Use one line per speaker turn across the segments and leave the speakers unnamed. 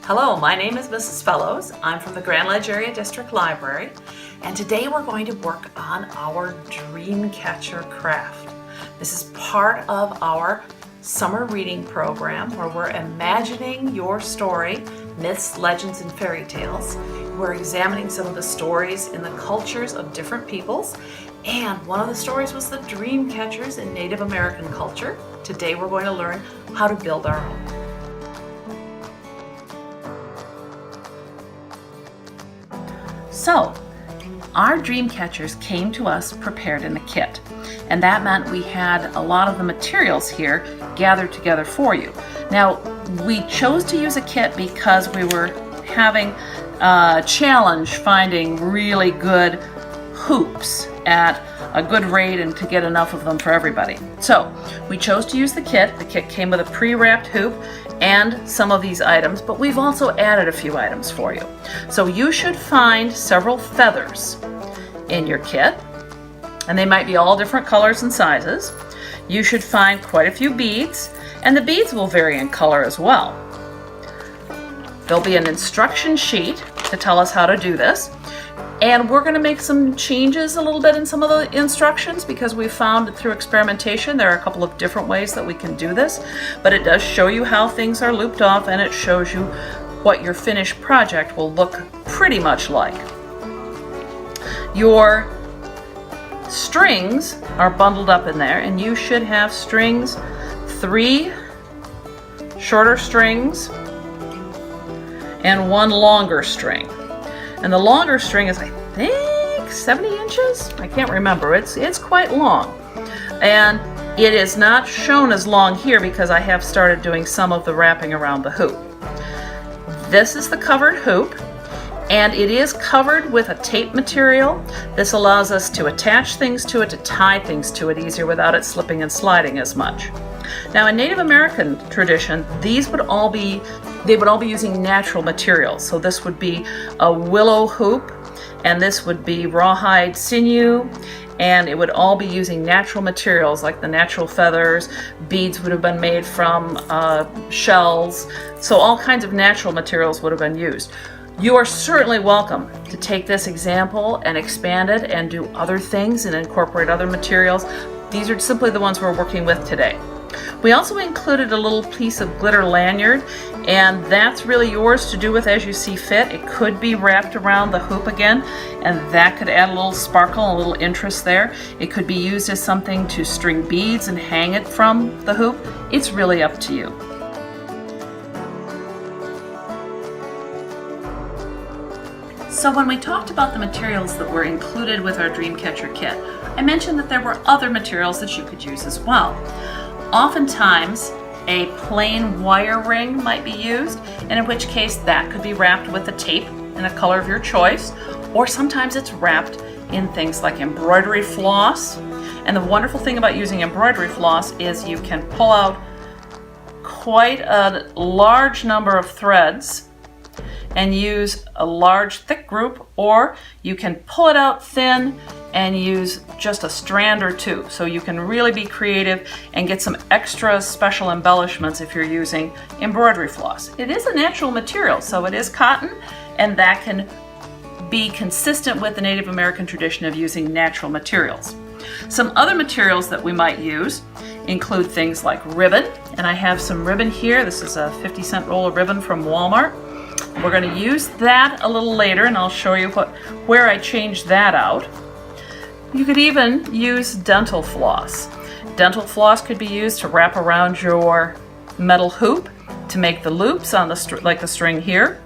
Hello, my name is Mrs. Fellows. I'm from the Grand Ledge Area District Library, and today we're going to work on our Dreamcatcher craft. This is part of our summer reading program where we're imagining your story, myths, legends, and fairy tales. We're examining some of the stories in the cultures of different peoples, and one of the stories was the Dreamcatchers in Native American culture. Today we're going to learn how to build our own. So, our Dreamcatchers came to us prepared in a kit, and that meant we had a lot of the materials here gathered together for you. Now, we chose to use a kit because we were having a challenge finding really good hoops at a good rate and to get enough of them for everybody. So, we chose to use the kit. The kit came with a pre-wrapped hoop and some of these items, but we've also added a few items for you. So you should find several feathers in your kit, and they might be all different colors and sizes. You should find quite a few beads, and the beads will vary in color as well. There'll be an instruction sheet to tell us how to do this, and we're going to make some changes a little bit in some of the instructions because we found through experimentation there are a couple of different ways that we can do this, but it does show you how things are looped off, and it shows you what your finished project will look pretty much like. Your strings are bundled up in there, and you should have strings, 3 shorter strings and 1 longer string. And the longer string is, I think, 70 inches? I can't remember. It's quite long. And it is not shown as long here because I have started doing some of the wrapping around the hoop. This is the covered hoop, and it is covered with a tape material. This allows us to attach things to it, to tie things to it easier without it slipping and sliding as much. Now, in Native American tradition, they would all be using natural materials. So this would be a willow hoop, and this would be rawhide sinew, and it would all be using natural materials like the natural feathers. Beads would have been made from shells. So all kinds of natural materials would have been used. You are certainly welcome to take this example and expand it and do other things and incorporate other materials. These are simply the ones we're working with today. We also included a little piece of glitter lanyard, and that's really yours to do with as you see fit. It could be wrapped around the hoop again, and that could add a little sparkle and a little interest there. It could be used as something to string beads and hang it from the hoop. It's really up to you. So when we talked about the materials that were included with our Dreamcatcher kit, I mentioned that there were other materials that you could use as well. Oftentimes, a plain wire ring might be used, and in which case that could be wrapped with a tape in a color of your choice, or sometimes it's wrapped in things like embroidery floss. And the wonderful thing about using embroidery floss is you can pull out quite a large number of threads and use a large thick group, or you can pull it out thin and use just a strand or two. So you can really be creative and get some extra special embellishments if you're using embroidery floss. It is a natural material, so it is cotton, and that can be consistent with the Native American tradition of using natural materials. Some other materials that we might use include things like ribbon, and I have some ribbon here. This is a 50-cent roll of ribbon from Walmart. We're going to use that a little later, and I'll show you where I changed that out. You could even use dental floss. Dental floss could be used to wrap around your metal hoop to make the loops on like the string here.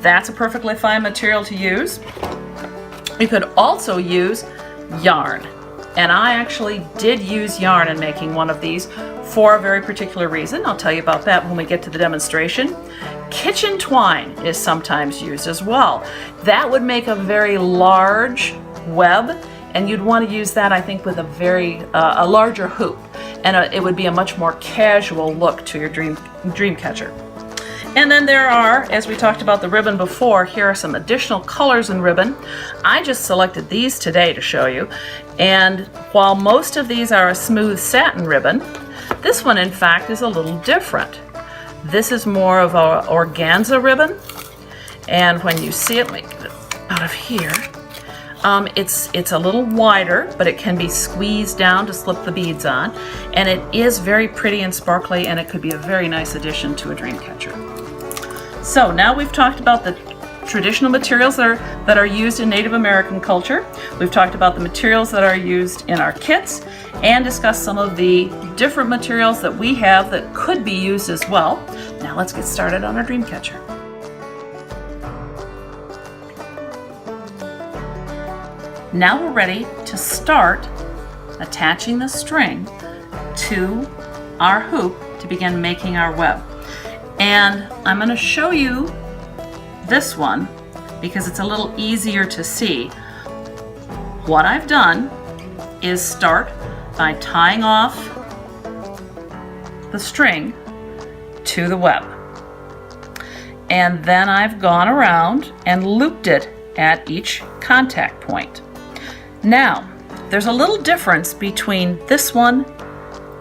That's a perfectly fine material to use. You could also use yarn. And I actually did use yarn in making one of these for a very particular reason. I'll tell you about that when we get to the demonstration. Kitchen twine is sometimes used as well. That would make a very large web, and you'd want to use that, I think, with a larger hoop, and it would be a much more casual look to your Dreamcatcher. And then there are, as we talked about the ribbon before, here are some additional colors in ribbon. I just selected these today to show you, and while most of these are a smooth satin ribbon, this one in fact is a little different. This is more of a organza ribbon, and when you see it, let me get it out of here. It's a little wider, but it can be squeezed down to slip the beads on, and it is very pretty and sparkly, and it could be a very nice addition to a dream catcher. So now we've talked about the traditional materials that are used in Native American culture. We've talked about the materials that are used in our kits and discussed some of the different materials that we have that could be used as well. Now let's get started on our dream catcher. Now we're ready to start attaching the string to our hoop to begin making our web. And I'm going to show you this one because it's a little easier to see. What I've done is start by tying off the string to the web. And then I've gone around and looped it at each contact point. Now, there's a little difference between this one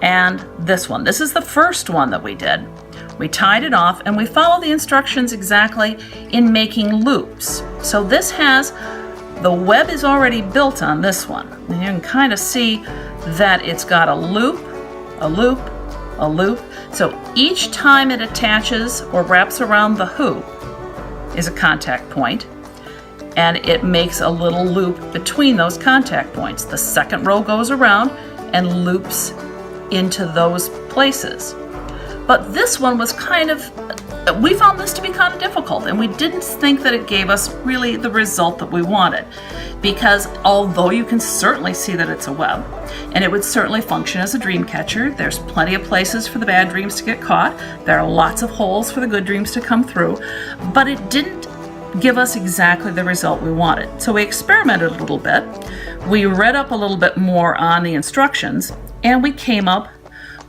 and this one. This is the first one that we did. We tied it off and we followed the instructions exactly in making loops. So this has, the web is already built on this one. And you can kind of see that it's got a loop, a loop, a loop. So each time it attaches or wraps around the hoop is a contact point, and it makes a little loop between those contact points. The second row goes around and loops into those places. But this one was we found this to be kind of difficult, and we didn't think that it gave us really the result that we wanted. Because although you can certainly see that it's a web, and it would certainly function as a dream catcher, there's plenty of places for the bad dreams to get caught, there are lots of holes for the good dreams to come through, but it didn't give us exactly the result we wanted. So we experimented a little bit, we read up a little bit more on the instructions, and we came up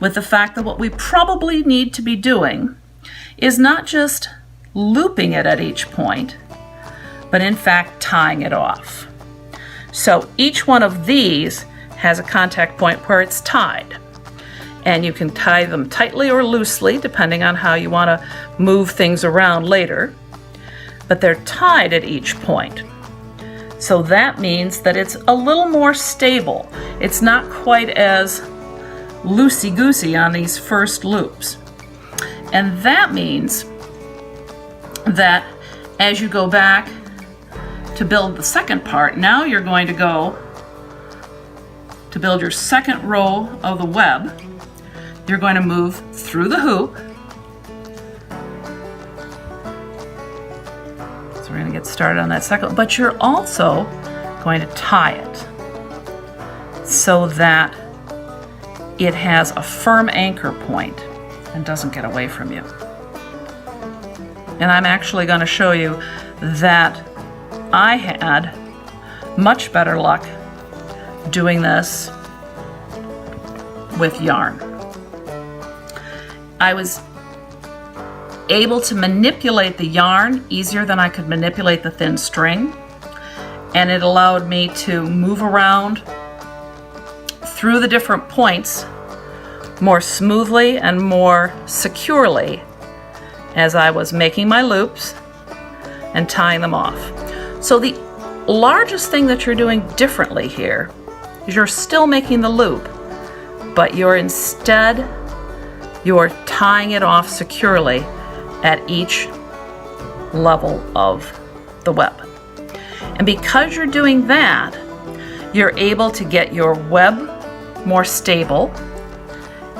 with the fact that what we probably need to be doing is not just looping it at each point, but in fact tying it off. So each one of these has a contact point where it's tied. And you can tie them tightly or loosely, depending on how you want to move things around later. But they're tied at each point. So that means that it's a little more stable. It's not quite as loosey-goosey on these first loops. And that means that as you go back to build the second part, now you're going to go to build your second row of the web. You're going to move through the hoop. So we're going to get started on that second, but you're also going to tie it so that it has a firm anchor point and doesn't get away from you. And I'm actually going to show you that I had much better luck doing this with yarn. I was able to manipulate the yarn easier than I could manipulate the thin string, and it allowed me to move around through the different points more smoothly and more securely as I was making my loops and tying them off. So the largest thing that you're doing differently here is you're still making the loop, but you're tying it off securely at each level of the web. And because you're doing that, you're able to get your web more stable,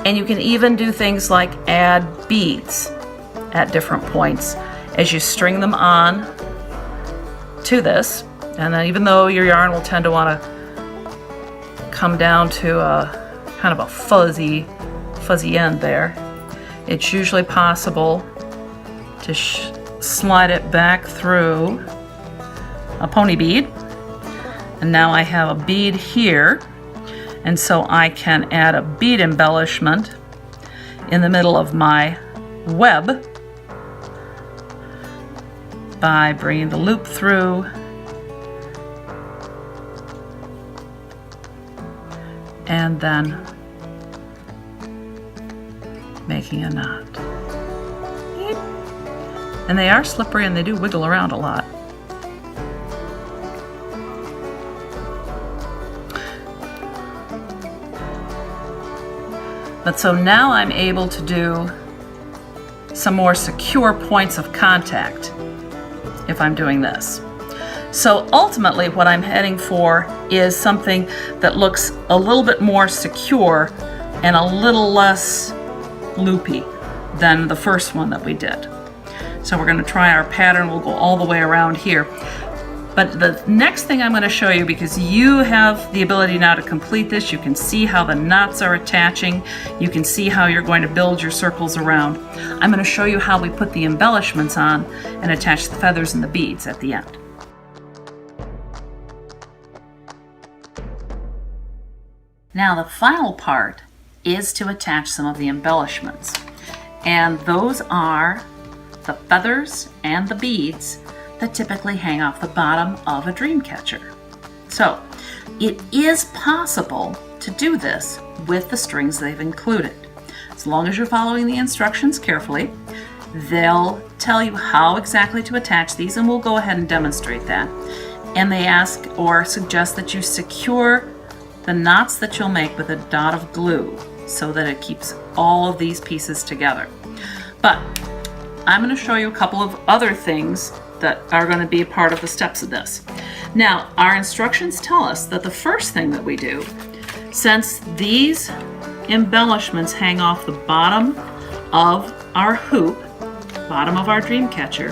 and you can even do things like add beads at different points as you string them on to this. And then even though your yarn will tend to want to come down to a kind of a fuzzy end there, it's usually possible to slide it back through a pony bead. And now I have a bead here, and so I can add a bead embellishment in the middle of my web by bringing the loop through and then making a knot. right? And they are slippery and they do wiggle around a lot. But so now I'm able to do some more secure points of contact if I'm doing this. So ultimately what I'm heading for is something that looks a little bit more secure and a little less loopy than the first one that we did. So we're going to try our pattern. We'll go all the way around here. But the next thing I'm going to show you, because you have the ability now to complete this, you can see how the knots are attaching, you can see how you're going to build your circles around. I'm going to show you how we put the embellishments on and attach the feathers and the beads at the end. Now the final part is to attach some of the embellishments, and those are the feathers and the beads that typically hang off the bottom of a dream catcher. So it is possible to do this with the strings they've included. As long as you're following the instructions carefully, they'll tell you how exactly to attach these, and we'll go ahead and demonstrate that. And they ask or suggest that you secure the knots that you'll make with a dot of glue so that it keeps all of these pieces together. But I'm going to show you a couple of other things that are going to be a part of the steps of this. Now, our instructions tell us that the first thing that we do, since these embellishments hang off the bottom of our hoop, bottom of our dream catcher,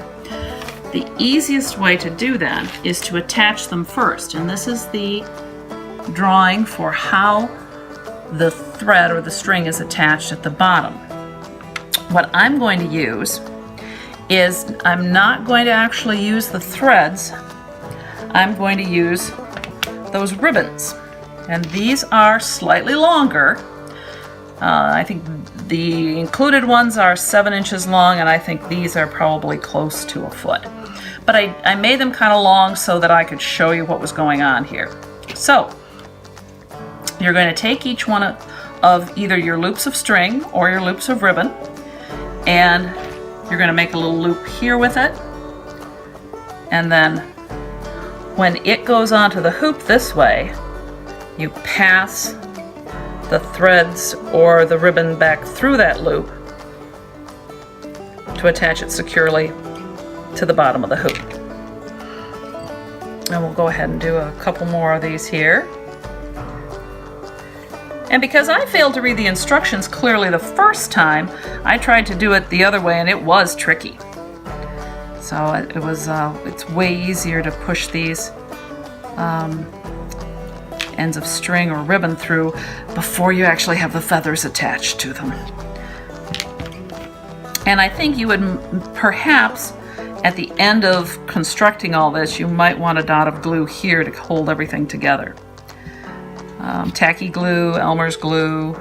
the easiest way to do that is to attach them first. And this is the drawing for how the thread or the string is attached at the bottom. What I'm going to use is I'm not going to actually use the threads. I'm going to use those ribbons. And these are slightly longer. I think the included ones are 7 inches long, and I think these are probably close to a foot. But I made them kind of long so that I could show you what was going on here. So you're going to take each one of either your loops of string or your loops of ribbon, and you're going to make a little loop here with it, and then when it goes onto the hoop this way, you pass the threads or the ribbon back through that loop to attach it securely to the bottom of the hoop. And we'll go ahead and do a couple more of these here. And because I failed to read the instructions clearly the first time, I tried to do it the other way, and it was tricky. So it's way easier to push these ends of string or ribbon through before you actually have the feathers attached to them. And I think you would perhaps, at the end of constructing all this, you might want a dot of glue here to hold everything together. Tacky glue, Elmer's glue,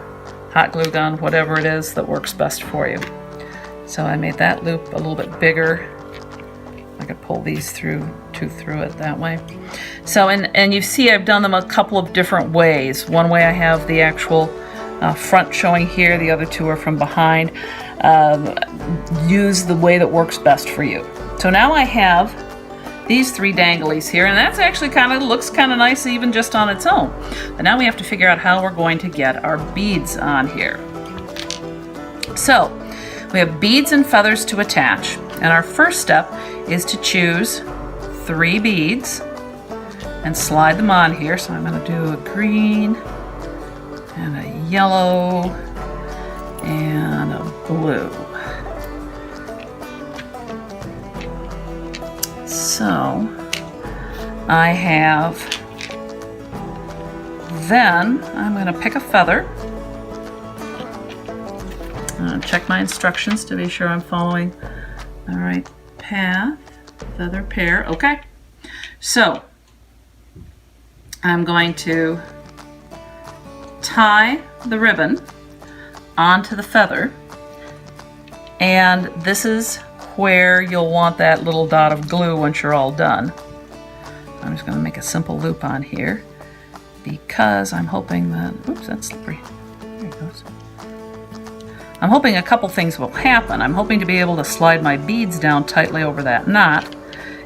hot glue gun, whatever it is that works best for you. So I made that loop a little bit bigger. I could pull these through it that way. So, and you see I've done them a couple of different ways. One way I have the actual front showing here, the other two are from behind. Use the way that works best for you. So now I have these 3 danglies here, and that's actually looks kind of nice even just on its own. But now we have to figure out how we're going to get our beads on here. So we have beads and feathers to attach, and our first step is to choose 3 beads and slide them on here. So I'm going to do a green and a yellow and a blue. So I have, then I'm going to pick a feather. Check my instructions to be sure I'm following the right path. Feather pair, okay. So I'm going to tie the ribbon onto the feather, and this is where you'll want that little dot of glue once you're all done. I'm just going to make a simple loop on here because I'm hoping that, oops, that's slippery. There it goes. I'm hoping a couple things will happen. I'm hoping to be able to slide my beads down tightly over that knot,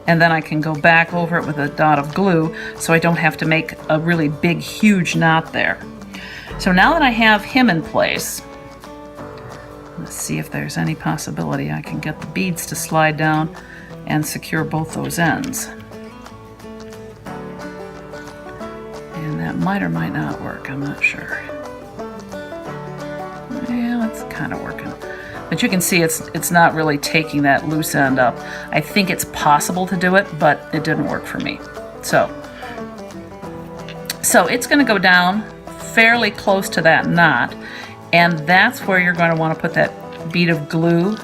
and then I can go back over it with a dot of glue so I don't have to make a really big, huge knot there. So now that I have him in place, let's see if there's any possibility I can get the beads to slide down and secure both those ends. And that might or might not work, I'm not sure. Yeah, it's kind of working. But you can see it's not really taking that loose end up. I think it's possible to do it, but it didn't work for me. So it's going to go down fairly close to that knot, and that's where you're going to want to put that bead of glue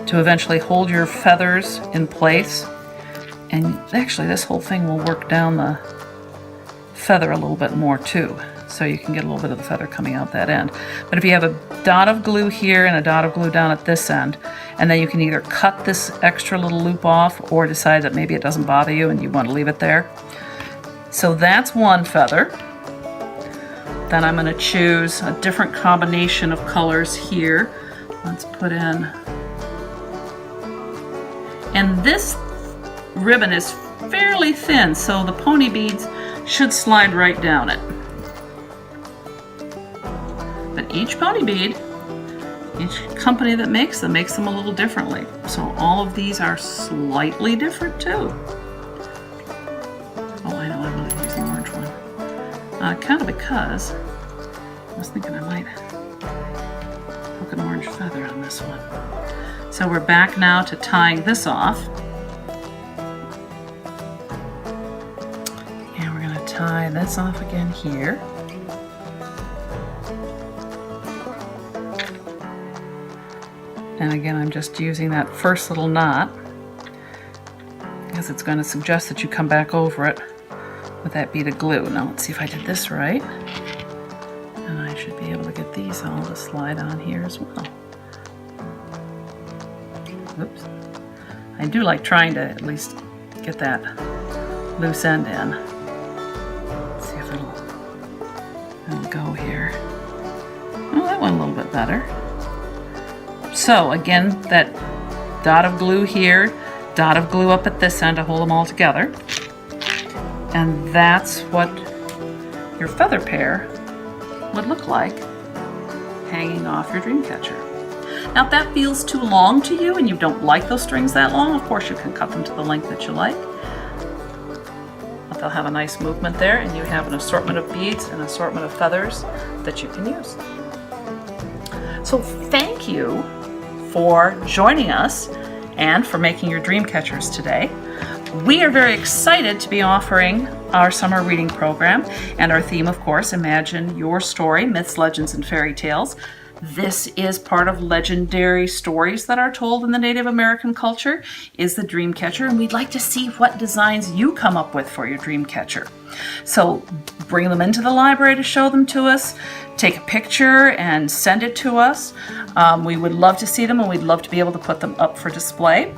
to eventually hold your feathers in place. And actually this whole thing will work down the feather a little bit more too, so you can get a little bit of the feather coming out that end. But if you have a dot of glue here and a dot of glue down at this end, and then you can either cut this extra little loop off or decide that maybe it doesn't bother you and you want to leave it there. So that's one feather. Then I'm going to choose a different combination of colors here. Let's put in, and this ribbon is fairly thin, so the pony beads should slide right down it. But each pony bead, each company that makes them a little differently. So all of these are slightly different too. Oh, I know, I'm going to use the orange one. Kind of because I was thinking I might hook an orange feather on this one. So we're back now to tying this off. And we're going to tie this off again here. And again, I'm just using that first little knot because it's going to suggest that you come back over it with that bead of glue. Now let's see if I did this right. And I should be able to get these all to slide on here as well. Oops. I do like trying to at least get that loose end in. Let's see if it'll go here. Oh, that went a little bit better. So again, that dot of glue here, dot of glue up at this end to hold them all together. And that's what your feather pair would look like hanging off your dream catcher. Now if that feels too long to you and you don't like those strings that long, of course you can cut them to the length that you like. But they'll have a nice movement there, and you have an assortment of beads and an assortment of feathers that you can use. So thank you for joining us and for making your dream catchers today. We are very excited to be offering our summer reading program, and our theme, of course, Imagine Your Story, Myths, Legends, and Fairy Tales. This is part of legendary stories that are told in the Native American culture, is the dream catcher, and we'd like to see what designs you come up with for your dream catcher. So bring them into the library to show them to us, take a picture and send it to us. We would love to see them, and we'd love to be able to put them up for display.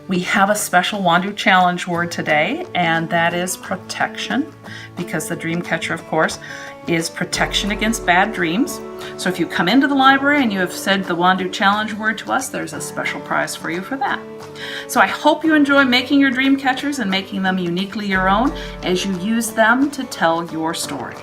We have a special Wandu challenge word today, and that is protection, because the dream catcher, of course, is protection against bad dreams. So if you come into the library and you have said the Wandu challenge word to us, there's a special prize for you for that. So I hope you enjoy making your dream catchers and making them uniquely your own as you use them to tell your story.